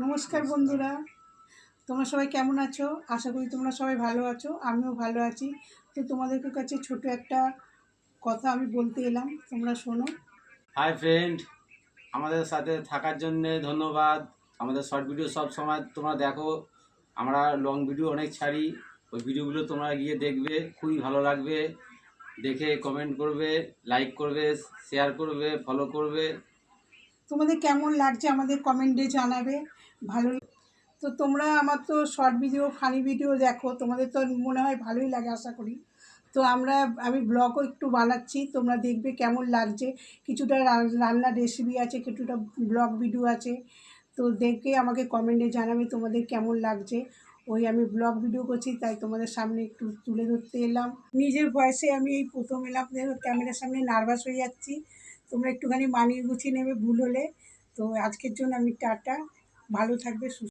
নমস্কার বন্ধুরা, তোমরা সবাই কেমন আছো? আশা করি তোমরা সবাই ভালো আছো, আমিও ভালো আছি। তো তোমাদের কাছে ছোট একটা কথা আমি বলতে এলাম, তোমরা শোনো। হাই ফ্রেন্ড, আমাদের সাথে থাকার জন্য ধন্যবাদ। আমাদের শর্ট ভিডিও সব সময় তোমরা দেখো, আমরা লং ভিডিও অনেক ছাড়ি। ওই ভিডিওগুলো তোমরা গিয়ে দেখবে, খুবই ভালো লাগবে। দেখে কমেন্ট করবে, লাইক করবে, শেয়ার করবে, ফলো করবে। তোমাদের কেমন লাগছে আমাদের কমেন্টে জানাবে। ভালো তো তোমরা আমার তো শর্ট ভিডিও ফানি ভিডিও দেখো, তোমাদের তো মনে হয় ভালোই লাগে আশা করি। তো আমি ব্লগও একটু বানাচ্ছি, তোমরা দেখবে কেমন লাগছে। কিছুটা রান্নার রেসিপি আছে, কিছুটা ব্লগ ভিডিও আছে। তো দেখে আমাকে কমেন্টে জানাবে তোমাদের কেমন লাগছে। ওই আমি ব্লগ ভিডিও করছি, তাই তোমাদের সামনে একটু তুলে ধরতে এলাম। নিজের ভয়েসে আমি এই প্রথম এলাম, ক্যামেরার সামনে নার্ভাস হয়ে যাচ্ছি। তোমরা একটুখানি মানিয়ে গুছিয়ে নেবে ভুল হলে। তো আজকের জন্য আমি টাটা, ভালো থাকবে, সুস্থ।